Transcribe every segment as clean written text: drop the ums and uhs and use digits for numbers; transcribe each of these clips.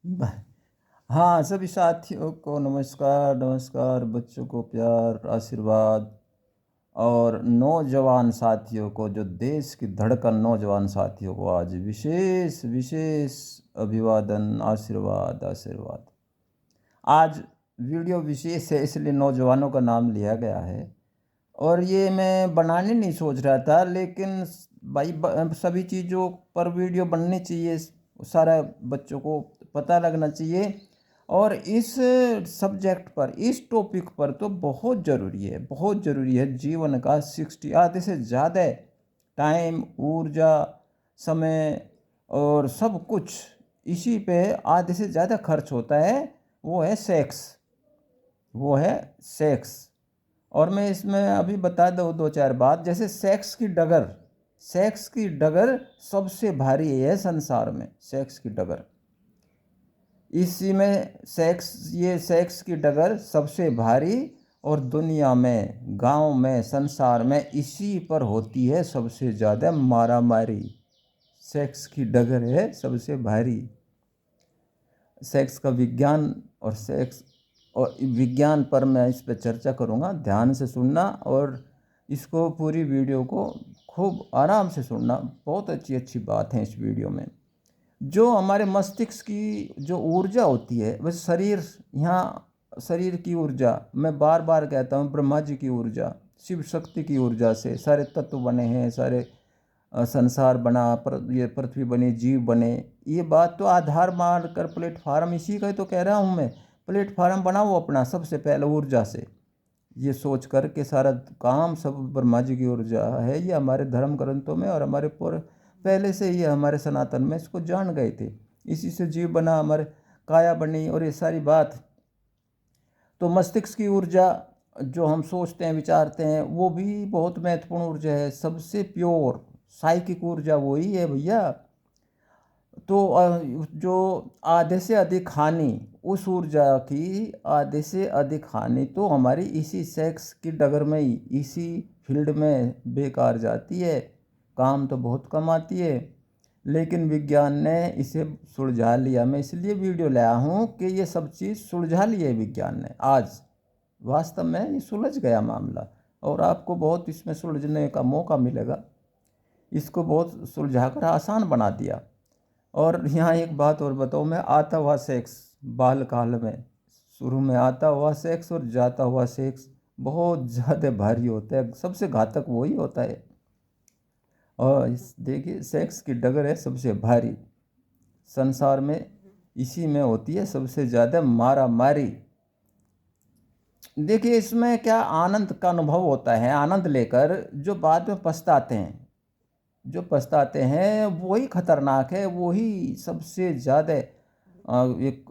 ब हाँ, सभी साथियों को नमस्कार, नमस्कार, बच्चों को प्यार, आशीर्वाद और नौजवान साथियों को, जो देश की धड़कन नौजवान साथियों को आज विशेष विशेष अभिवादन, आशीर्वाद, आशीर्वाद। आज वीडियो विशेष है, इसलिए नौजवानों का नाम लिया गया है। और ये मैं बनाने नहीं सोच रहा था, लेकिन भाई सभी चीज़ों पर वीडियो बननी चाहिए, सारा बच्चों को पता लगना चाहिए। और इस सब्जेक्ट पर, इस टॉपिक पर तो बहुत ज़रूरी है, बहुत ज़रूरी है। जीवन का 60 आधे से ज़्यादा टाइम, ऊर्जा, समय और सब कुछ इसी पे आधे से ज़्यादा खर्च होता है। वो है सेक्स, वो है सेक्स। और मैं इसमें अभी बता दूँ दो चार बात। जैसे सेक्स की डगर, सेक्स की डगर सबसे भारी है संसार में, सेक्स की डगर। इसी में सेक्स, ये सेक्स की डगर सबसे भारी, और दुनिया में, गांव में, संसार में इसी पर होती है सबसे ज़्यादा मारा मारी। सेक्स की डगर है सबसे भारी। सेक्स का विज्ञान और सेक्स और विज्ञान पर मैं इस पर चर्चा करूँगा, ध्यान से सुनना। और इसको पूरी वीडियो को खूब आराम से सुनना। बहुत अच्छी अच्छी बात है इस वीडियो में। जो हमारे मस्तिष्क की जो ऊर्जा होती है, वह शरीर, यहाँ शरीर की ऊर्जा, मैं बार बार कहता हूँ, ब्रह्मा जी की ऊर्जा, शिव शक्ति की ऊर्जा से सारे तत्व बने हैं, सारे संसार बना, ये पृथ्वी बनी, जीव बने। ये बात तो आधार मान कर प्लेटफार्म इसी का ही तो कह रहा हूँ मैं। प्लेटफार्म बनाओ अपना सबसे पहले ऊर्जा से, ये सोच कर के सारा काम सब ब्रह्मा जी की ऊर्जा है। ये हमारे धर्म ग्रंथों में और हमारे पहले से ये हमारे सनातन में इसको जान गए थे। इसी से जीव बना, हमारे काया बनी, और ये सारी बात। तो मस्तिष्क की ऊर्जा, जो हम सोचते हैं, विचारते हैं, वो भी बहुत महत्वपूर्ण ऊर्जा है। सबसे प्योर साइकिक ऊर्जा वही है भैया। तो जो आधे से अधिक हानि, उस ऊर्जा की आधे से अधिक हानि तो हमारी इसी सेक्स की डगर में ही, इसी फील्ड में बेकार जाती है। काम तो बहुत कम आती है, लेकिन विज्ञान ने इसे सुलझा लिया। मैं इसलिए वीडियो लाया हूँ कि ये सब चीज़ सुलझा ली है विज्ञान ने आज। वास्तव में ये सुलझ गया मामला, और आपको बहुत इसमें सुलझने का मौका मिलेगा। इसको बहुत सुलझा कर आसान बना दिया। और यहाँ एक बात और बताऊँ मैं, आता हुआ सेक्स बाल काल में, शुरू में आता हुआ सेक्स और जाता हुआ सेक्स बहुत ज़्यादा भारी होता है, सबसे घातक वही होता है। और इस देखिए, सेक्स की डगर है सबसे भारी संसार में, इसी में होती है सबसे ज़्यादा मारा मारी। देखिए, इसमें क्या आनंद का अनुभव होता है, आनंद लेकर जो बाद में पछताते हैं, जो पछताते हैं वही खतरनाक है, वही सबसे ज़्यादा एक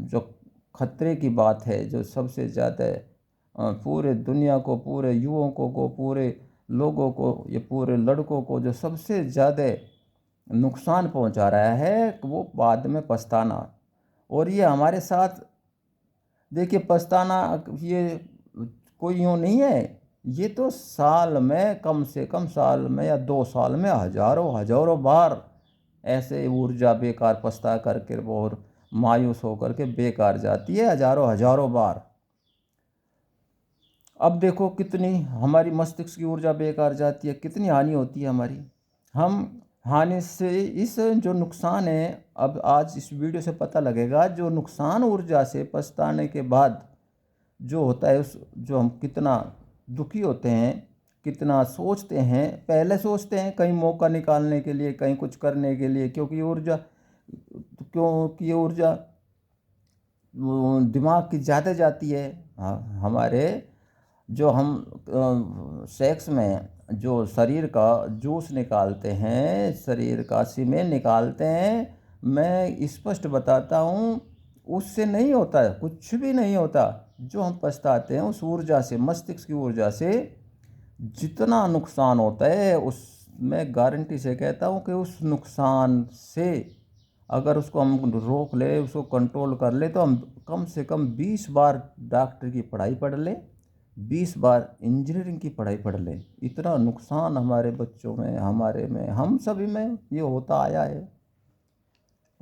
जो खतरे की बात है, जो सबसे ज़्यादा पूरे दुनिया को, पूरे युवकों को, पूरे लोगों को, ये पूरे लड़कों को जो सबसे ज़्यादा नुकसान पहुंचा रहा है, वो बाद में पछताना। और ये हमारे साथ, देखिए, पछताना ये कोई यूँ नहीं है। ये तो साल में, कम से कम साल में या 2 साल में हजारों हजारों बार ऐसे ऊर्जा बेकार पछता करके और मायूस होकर के बेकार जाती है, हजारों हजारों बार। अब देखो कितनी हमारी मस्तिष्क की ऊर्जा बेकार जाती है, कितनी हानि होती है हमारी। हम हानि से, इस जो नुकसान है, अब आज इस वीडियो से पता लगेगा, जो नुकसान ऊर्जा से पछताने के बाद जो होता है, उस जो हम कितना दुखी होते हैं, कितना सोचते हैं, पहले सोचते हैं कहीं मौका निकालने के लिए, कहीं कुछ करने के लिए, क्योंकि ये ऊर्जा दिमाग की ज़्यादा जाती है। हमारे जो हम सेक्स में जो शरीर का जूस निकालते हैं, शरीर का सीमेन निकालते हैं, मैं स्पष्ट बताता हूँ, उससे नहीं होता है, कुछ भी नहीं होता। जो हम पछताते हैं उस ऊर्जा से, मस्तिष्क की ऊर्जा से जितना नुकसान होता है, उस मैं गारंटी से कहता हूँ कि उस नुकसान से अगर उसको हम रोक ले, उसको कंट्रोल कर ले, तो हम कम से कम 20 बार डॉक्टर की पढ़ाई पढ़ लें, 20 बार इंजीनियरिंग की पढ़ाई पढ़ लें। इतना नुकसान हमारे बच्चों में, हमारे में, हम सभी में ये होता आया है।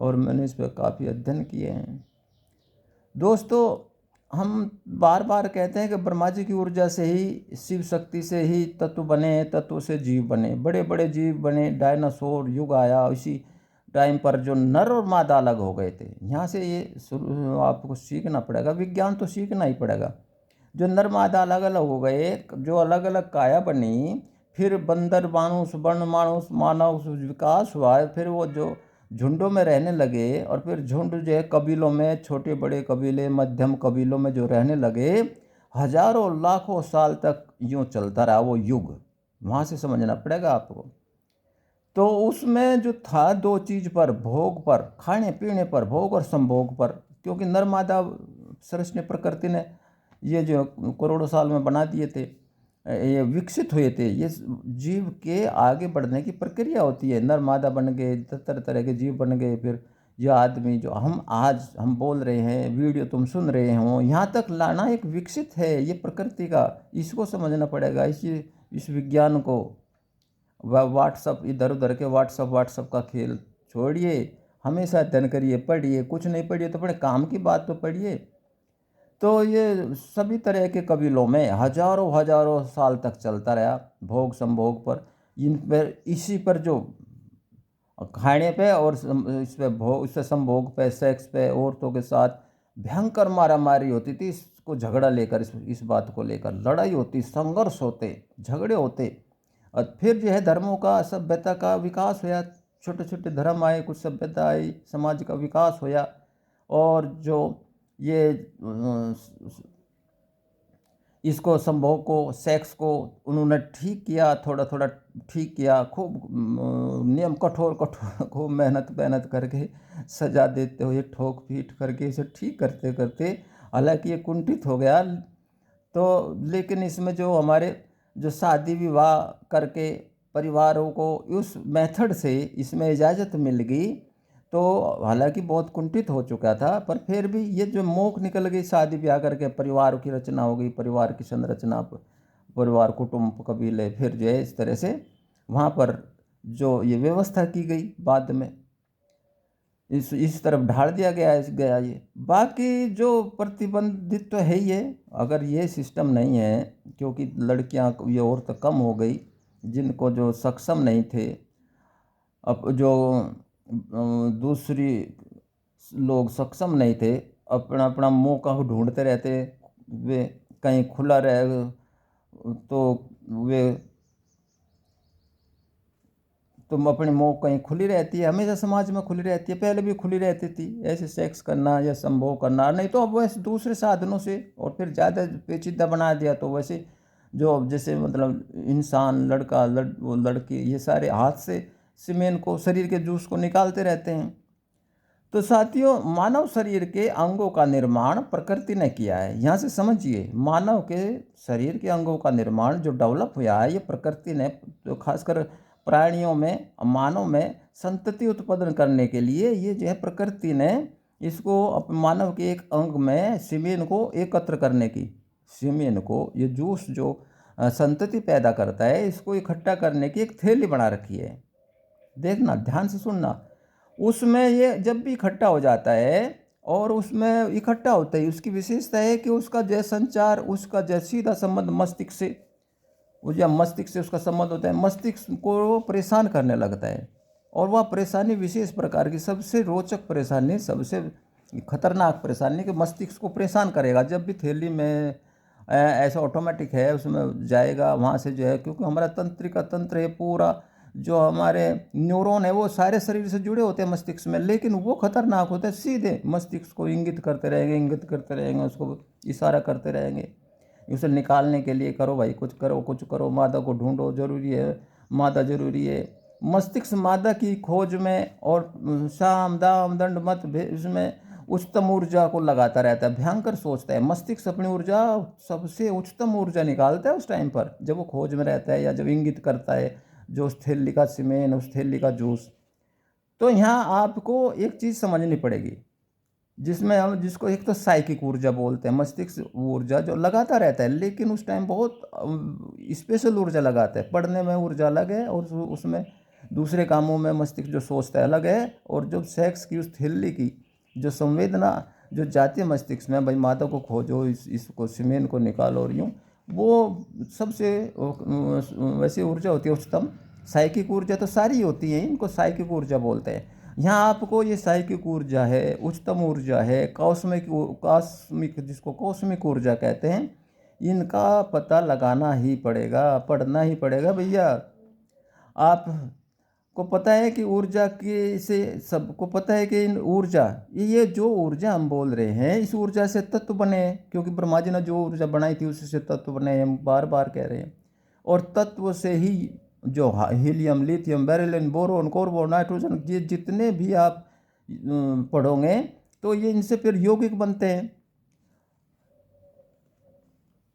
और मैंने इस पर काफ़ी अध्ययन किए हैं। दोस्तों, हम बार बार कहते हैं कि ब्रह्मा जी की ऊर्जा से ही, शिव शक्ति से ही तत्व बने, तत्व से जीव बने, बड़े बड़े जीव बने, डायनासोर युग आया। इसी टाइम पर जो नर और मादा अलग हो गए थे, यहाँ से ये आपको सीखना पड़ेगा, विज्ञान तो सीखना ही पड़ेगा। जो नर मादा अलग अलग हो गए, जो अलग अलग काया बनी, फिर बंदर मानुष, वर्ण मानुष, मानव विकास हुआ, फिर वो जो झुंडों में रहने लगे, और फिर झुंड जो है कबीलों में, छोटे बड़े कबीले, मध्यम कबीलों में जो रहने लगे, हजारों लाखों साल तक यूं चलता रहा वो युग। वहाँ से समझना पड़ेगा आपको। तो उसमें जो था दो चीज़ पर, भोग पर, खाने पीने पर, भोग और संभोग पर, क्योंकि नर मादा सरस ने, प्रकृति ने ये जो करोड़ों साल में बना दिए थे, ये विकसित हुए थे। ये जीव के आगे बढ़ने की प्रक्रिया होती है। नर मादा बन गए, तरह तरह के जीव बन गए, फिर यह आदमी जो हम बोल रहे हैं, वीडियो तुम सुन रहे हो, यहाँ तक लाना एक विकसित है, ये प्रकृति का, इसको समझना पड़ेगा। इस विज्ञान को, व्हाट्सअप, इधर उधर के व्हाट्सअप का खेल छोड़िए, हमेशा अध्ययन करिए, पढ़िए, कुछ नहीं पढ़िए तो अपने काम की बात तो पढ़िए। तो ये सभी तरह के कबीलों में हजारों हजारों साल तक चलता रहा, भोग संभोग पर, इन पर, इसी पर जो खाने पे और इस पे भोग, इससे संभोग पे, सेक्स पे, औरतों के साथ भयंकर मारामारी होती थी। इसको झगड़ा लेकर, इस बात को लेकर लड़ाई होती, संघर्ष होते, झगड़े होते। और फिर जो है धर्मों का, सभ्यता का विकास हुआ, छोटे छोटे धर्म आए, कुछ सभ्यता आई, समाज का विकास हुआ। और जो ये इसको, संभोग को, सेक्स को उन्होंने ठीक किया, थोड़ा थोड़ा ठीक किया, खूब नियम कठोर कठोर, खूब मेहनत करके, सजा देते हुए, ठोक पीट करके इसे ठीक करते करते, हालांकि ये कुंठित हो गया। तो लेकिन इसमें जो हमारे जो शादी विवाह करके परिवारों को उस मेथड से इसमें इजाज़त मिल गई, तो हालांकि बहुत कुंठित हो चुका था, पर फिर भी ये जो मोख निकल गई, शादी ब्याह करके परिवार की रचना हो गई, परिवार की संरचना, परिवार, कुटुंब, कबीले, फिर जो है इस तरह से वहाँ पर जो ये व्यवस्था की गई, बाद में इस तरफ ढाल दिया गया ये। बाकी जो प्रतिबंधित तो है ही है, अगर ये सिस्टम नहीं है, क्योंकि लड़कियां, ये औरत कम हो गई जिनको जो सक्षम नहीं थे, अब जो दूसरी लोग सक्षम नहीं थे, अपना अपना मौका ढूंढते रहते, वे कहीं खुला रहे तो वे, तुम अपनी मुँह कहीं खुली रहती है, हमेशा समाज में खुली रहती है, पहले भी खुली रहती थी, ऐसे सेक्स करना या संभोग करना, नहीं तो अब वैसे दूसरे साधनों से, और फिर ज़्यादा पेचीदा बना दिया तो वैसे जो, जैसे मतलब इंसान, लड़का, वो लड़की, ये सारे हाथ से सीमेन को, शरीर के जूस को निकालते रहते हैं। तो साथियों, मानव शरीर के अंगों का निर्माण प्रकृति ने किया है। यहाँ से समझिए, मानव के शरीर के अंगों का निर्माण जो डेवलप हुआ है, ये प्रकृति ने, तो खासकर प्राणियों में, मानव में संतति उत्पादन करने के लिए, ये जो है प्रकृति ने इसको मानव के एक अंग में सीमेन को एकत्र करने की, सीमेन को, ये जूस जो संतति पैदा करता है, इसको इकट्ठा करने की एक थैली बना रखी है। देखना, ध्यान से सुनना। उसमें ये जब भी इकट्ठा हो जाता है, और उसमें इकट्ठा होता है, उसकी विशेषता है कि उसका जय संचार, उसका जय सीधा संबंध मस्तिष्क से, या मस्तिष्क से उसका संबंध होता है, मस्तिष्क को परेशान करने लगता है। और वह परेशानी विशेष प्रकार की, सबसे रोचक परेशानी, सबसे खतरनाक परेशानी, कि मस्तिष्क को परेशान करेगा। जब भी थैली में ऐसा ऑटोमेटिक है, उसमें जाएगा, वहाँ से जो है, क्योंकि हमारा तंत्रिका तंत्र है पूरा, जो हमारे न्यूरॉन है वो सारे शरीर से जुड़े होते हैं मस्तिष्क में, लेकिन वो खतरनाक होते हैं, सीधे मस्तिष्क को इंगित करते रहेंगे, उसको इशारा करते रहेंगे, उसे निकालने के लिए, करो भाई, कुछ करो, कुछ करो, मादा को ढूंढो, जरूरी है, मादा जरूरी है। मस्तिष्क मादा की खोज में, और साम दाम दंड मत इसमें उच्चतम ऊर्जा को लगाता रहता है, भयंकर सोचता है। मस्तिष्क अपनी ऊर्जा, सबसे उच्चतम ऊर्जा निकालता है उस टाइम पर, जब वो खोज में रहता है, या जब इंगित करता है, जो उस थैली का सीमेन, उस थैली का जूस। तो यहाँ आपको एक चीज़ समझनी पड़ेगी, जिसमें हम, जिसको एक तो साइकिक ऊर्जा बोलते हैं, मस्तिष्क ऊर्जा जो लगाता रहता है, लेकिन उस टाइम बहुत स्पेशल ऊर्जा लगाता है, पढ़ने में ऊर्जा अलग है, और उसमें दूसरे कामों में मस्तिष्क जो सोचता है अलग है। और जो सेक्स की उस थैली की जो संवेदना जो जाती है मस्तिष्क में, भाई माता को खोजो, इसको सीमेन को निकालो और यूँ, वो सबसे वैसी ऊर्जा होती है उच्चतम। साइकिक ऊर्जा तो सारी होती है, इनको साइकिक ऊर्जा बोलते हैं। यहाँ आपको ये साइकिक ऊर्जा है, उच्चतम ऊर्जा है, कॉस्मिक जिसको कॉस्मिक ऊर्जा कहते हैं, इनका पता लगाना ही पड़ेगा, पढ़ना ही पड़ेगा भैया। आपको पता है कि ऊर्जा की से सबको पता है कि इन ऊर्जा, ये जो ऊर्जा हम बोल रहे हैं, इस ऊर्जा से तत्व बने हैं, क्योंकि ब्रह्मा जी ने जो ऊर्जा बनाई थी उसी से तत्व बने हैं, हम बार बार कह रहे हैं। और तत्व से ही जो helium, lithium, beryllium, boron, carbon, nitrogen, ये जितने भी आप पढ़ोगे तो ये इनसे फिर यौगिक बनते हैं।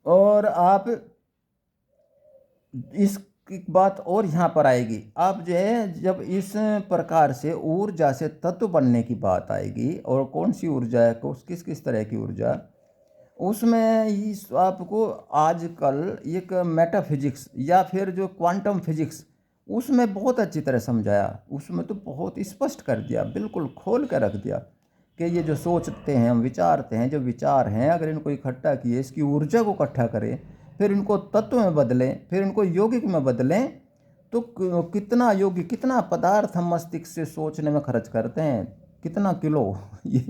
और आप इस बात और यहाँ पर आएगी, आप जो है जब इस प्रकार से ऊर्जा से तत्व बनने की बात आएगी, और कौन सी ऊर्जा है, किस किस तरह की ऊर्जा, उसमें इस आपको आजकल एक मेटाफिजिक्स या फिर जो क्वांटम फिजिक्स, उसमें बहुत अच्छी तरह समझाया। उसमें तो बहुत स्पष्ट कर दिया, बिल्कुल खोल कर रख दिया कि ये जो सोचते हैं, हम विचारते हैं, जो विचार हैं, अगर इनको इकट्ठा किए, इसकी ऊर्जा को इकट्ठा करें, फिर इनको तत्व में बदलें, फिर इनको यौगिक में बदलें, तो कितना यौगिक, कितना पदार्थ हम मस्तिष्क से सोचने में खर्च करते हैं, कितना किलो ये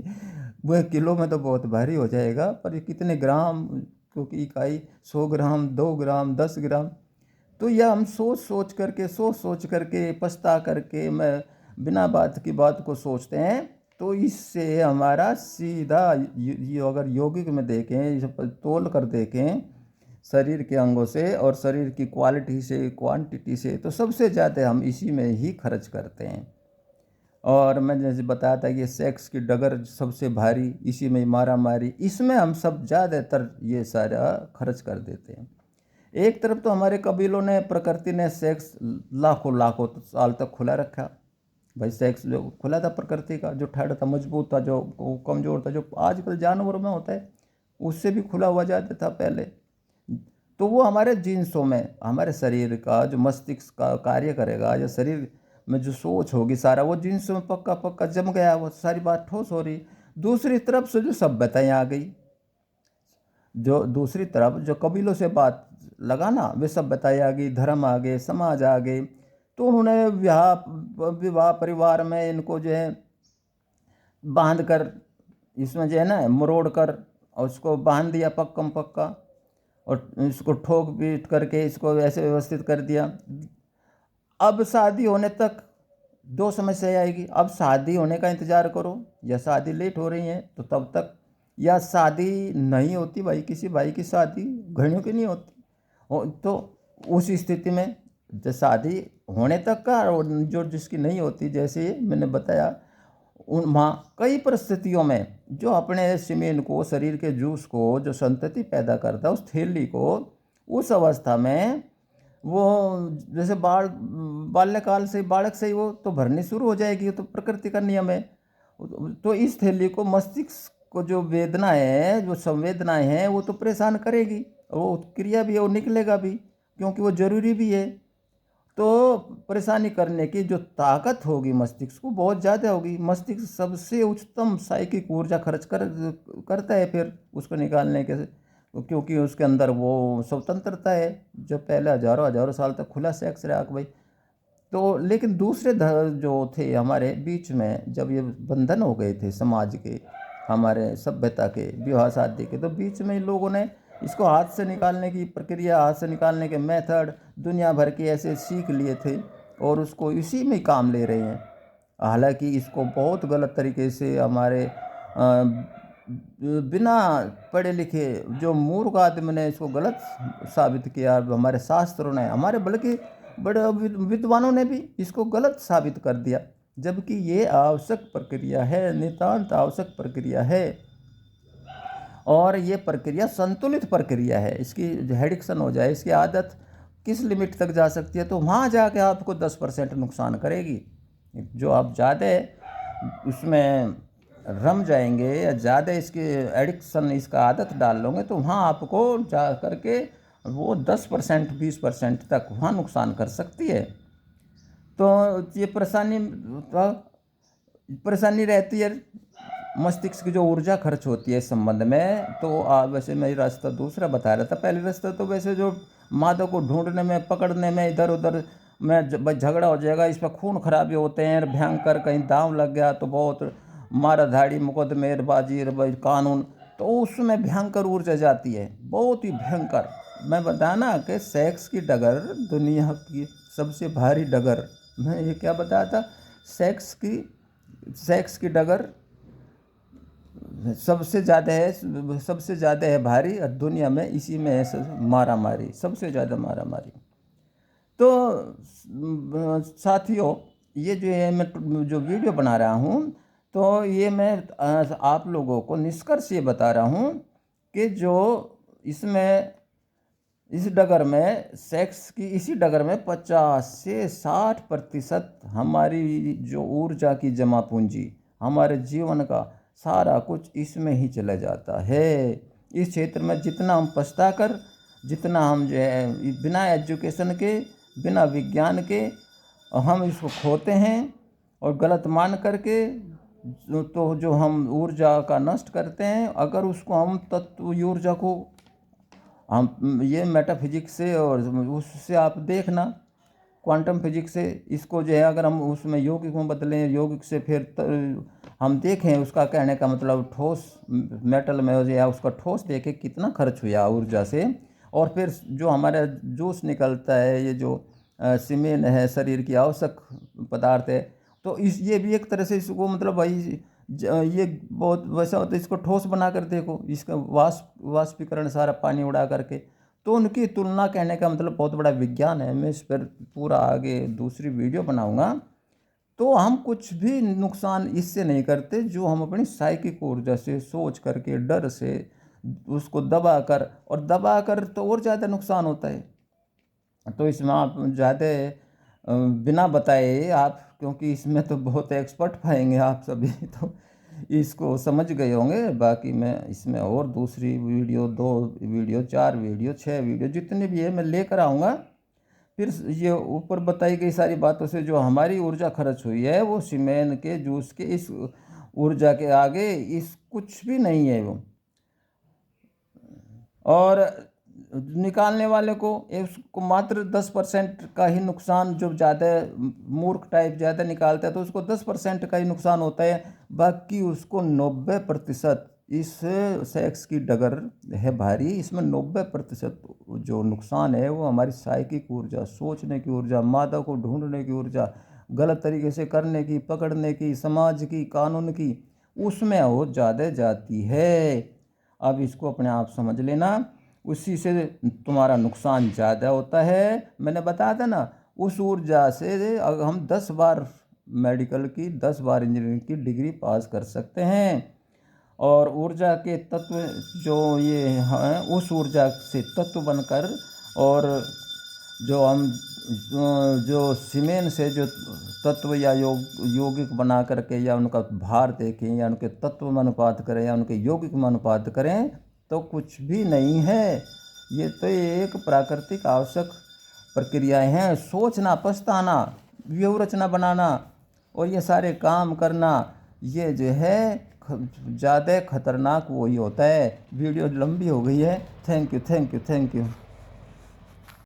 वह किलो में तो बहुत भारी हो जाएगा, पर ये कितने ग्राम, क्योंकि इकाई 100 ग्राम, 2 ग्राम, 10 ग्राम, तो यह हम सोच करके पछता करके मैं बिना बात की बात को सोचते हैं। तो इससे हमारा सीधा अगर यौगिक में देखें, तोल कर देखें शरीर के अंगों से और शरीर की क्वालिटी से, क्वांटिटी से, तो सबसे ज़्यादा हम इसी में ही खर्च करते हैं। और मैं जैसे बताया था कि सेक्स की डगर सबसे भारी, इसी में मारा मारी, इसमें हम सब ज़्यादातर ये सारा खर्च कर देते हैं। एक तरफ तो हमारे कबीलों ने, प्रकृति ने सेक्स लाखों लाखों साल तक खुला रखा। भाई सेक्स जो खुला था प्रकृति का, जो ठाड़ था, मजबूत था, जो कमज़ोर था, जो आजकल जानवरों में होता है, उससे भी खुला हुआ जाता था पहले। तो वो हमारे जीन्सों में, हमारे शरीर का जो मस्तिष्क का कार्य करेगा, या शरीर में जो सोच होगी, सारा वो जीन्सों में पक्का पक्का जम गया, वो सारी बात ठोस हो रही। दूसरी तरफ से जो सभ्यताएँ आ गई, जो दूसरी तरफ जो कबीलों से बात लगाना, वे सभ्यताएँ आ गई, धर्म आ गए, समाज आ गए, तो उन्होंने विवाह परिवार में इनको जो है बांध कर, इसमें जो है ना मरोड़ कर, और उसको बांध दिया पक्कम पक्का, और इसको ठोक पीट करके इसको ऐसे व्यवस्थित कर दिया। अब शादी होने तक दो समस्या आएगी। अब शादी होने का इंतज़ार करो, या शादी लेट हो रही है तो तब तक, या शादी नहीं होती, भाई किसी भाई की शादी घड़ियों की नहीं होती तो उस स्थिति में जो शादी होने तक का, और जो जिसकी नहीं होती, जैसे मैंने बताया, उन वहाँ कई परिस्थितियों में जो अपने सीमेन को, शरीर के जूस को जो संतति पैदा करता है, उस थैली को, उस अवस्था में वो जैसे बाल्यकाल से, बालक से ही वो तो भरनी शुरू हो जाएगी, तो प्रकृति का नियम है। तो इस थैली को, मस्तिष्क को जो वेदना है, जो संवेदनाएं हैं, वो तो परेशान करेगी, वो क्रिया भी है, वो निकलेगा भी, क्योंकि वो जरूरी भी है। तो परेशानी करने की जो ताकत होगी मस्तिष्क को, बहुत ज़्यादा होगी। मस्तिष्क सबसे उच्चतम साइकिक ऊर्जा खर्च करता है फिर उसको निकालने के, क्योंकि उसके अंदर वो स्वतंत्रता है, जो पहले हजारों हजारों साल तक खुला सेक्स रहा भाई। तो लेकिन दूसरे जो थे हमारे बीच में, जब ये बंधन हो गए थे समाज के, हमारे सभ्यता के, विवाह शादी के, तो बीच में इन लोगों ने इसको हाथ से निकालने की प्रक्रिया, हाथ से निकालने के मेथड दुनिया भर के ऐसे सीख लिए थे, और उसको इसी में काम ले रहे हैं। हालांकि इसको बहुत गलत तरीके से हमारे बिना पढ़े लिखे जो मूर्ख आदमी ने इसको गलत साबित किया, हमारे शास्त्रों ने, हमारे बल्कि बड़े विद्वानों ने भी इसको गलत साबित कर दिया, जबकि ये आवश्यक प्रक्रिया है, नितांत आवश्यक प्रक्रिया है। और ये प्रक्रिया संतुलित प्रक्रिया है। इसकी एडिक्शन हो जाए, इसकी आदत किस लिमिट तक जा सकती है, तो वहाँ जाके आपको 10% नुकसान करेगी। जो आप ज़्यादा उसमें रम जाएंगे, या ज़्यादा इसकी एडिक्शन, इसका आदत डाल लोगे, तो वहाँ आपको जा करके वो 10% 20% तक वहाँ नुकसान कर सकती है। तो ये परेशानी रहती है मस्तिष्क की जो ऊर्जा खर्च होती है इस संबंध में। तो वैसे मैं रास्ता दूसरा बता रहा था। पहले रास्ता तो वैसे जो मादक को ढूंढने में, पकड़ने में, इधर उधर में झगड़ा हो जाएगा, इस पर खून खराबे होते हैं भयंकर, कहीं दांव लग गया तो बहुत मारा धाड़ी, मुकदमे, बाजी, कानून, तो उसमें भयंकर ऊर्जा जाती है, बहुत ही भयंकर। मैं बताया ना कि सेक्स की डगर दुनिया की सबसे भारी डगर, मैं ये क्या बताया था, सेक्स की डगर सबसे ज़्यादा है भारी, और दुनिया में इसी में है मारा मारी, सबसे ज़्यादा मारा मारी। तो साथियों, ये जो है मैं जो वीडियो बना रहा हूँ, तो ये मैं आप लोगों को निष्कर्ष ये बता रहा हूँ कि जो इसमें इस डगर में सेक्स की इसी डगर में 50 से 60% हमारी जो ऊर्जा की जमा पूंजी, हमारे जीवन का सारा कुछ इसमें ही चला जाता है। इस क्षेत्र में जितना हम पछता कर, जितना हम जो है बिना एजुकेशन के, बिना विज्ञान के हम इसको खोते हैं और गलत मान करके, तो जो हम ऊर्जा का नष्ट करते हैं, अगर उसको हम तत्व ऊर्जा को हम ये मेटाफिजिक्स से और उससे आप देखना क्वांटम फिजिक्स से, इसको जो है अगर हम उसमें यौगिक में बदलें, यौगिक से फिर हम देखें, उसका कहने का मतलब ठोस मेटल में हो जाए, उसका ठोस देखें कितना खर्च हुआ ऊर्जा से, और फिर जो हमारा जूस निकलता है, ये जो सीमेन है, शरीर की आवश्यक पदार्थ है, तो ये भी एक तरह से इसको मतलब भाई ये बहुत वैसा होता है, इसको ठोस बना कर देखो, इसका वाष्पीकरण सारा पानी उड़ा करके, तो उनकी तुलना कहने का मतलब बहुत बड़ा विज्ञान है। मैं इस पर पूरा आगे दूसरी वीडियो बनाऊंगा। तो हम कुछ भी नुकसान इससे नहीं करते जो हम अपनी साइकिक ऊर्जा से सोच करके, डर से उसको दबा कर तो और ज़्यादा नुकसान होता है। तो इसमें आप ज़्यादा बिना बताए आप, क्योंकि इसमें तो बहुत एक्सपर्ट पाएंगे आप सभी, तो इसको समझ गए होंगे। बाकी मैं इसमें और दूसरी वीडियो, 2 वीडियो, 4 वीडियो, 6 वीडियो, जितने भी है मैं लेकर आऊँगा। फिर ये ऊपर बताई गई सारी बातों से जो हमारी ऊर्जा खर्च हुई है, वो सीमेन के जूस के इस ऊर्जा के आगे इस कुछ भी नहीं है वो। और निकालने वाले को उसको मात्र 10% का ही नुकसान, जो ज़्यादा मूर्ख टाइप ज़्यादा निकालता है तो उसको 10% का ही नुकसान होता है, बाकी उसको 90% इस सेक्स की डगर है भारी, इसमें 90% जो नुकसान है वो हमारी साइकिक ऊर्जा, सोचने की ऊर्जा, मादा को ढूंढने की ऊर्जा, गलत तरीके से करने की, पकड़ने की, समाज की, कानून की, उसमें वो ज़्यादा जाती है। अब इसको अपने आप समझ लेना, उसी से तुम्हारा नुकसान ज़्यादा होता है। मैंने बताया था ना, उस ऊर्जा से अगर हम 10 बार मेडिकल की, 10 बार इंजीनियरिंग की डिग्री पास कर सकते हैं। और ऊर्जा के तत्व जो ये हैं, उस ऊर्जा से तत्व बनकर, और जो हम जो सीमेन से जो तत्व या यौगिक बना करके, या उनका भार देखें, या उनके तत्व में अनुपात करें, या उनके यौगिक में अनुपात करें, तो कुछ भी नहीं है। ये तो एक प्राकृतिक आवश्यक प्रक्रियाएं हैं। सोचना, पछताना, व्यूहरचना बनाना और ये सारे काम करना, ये जो है ज़्यादा खतरनाक वही होता है। वीडियो लंबी हो गई है। Thank you.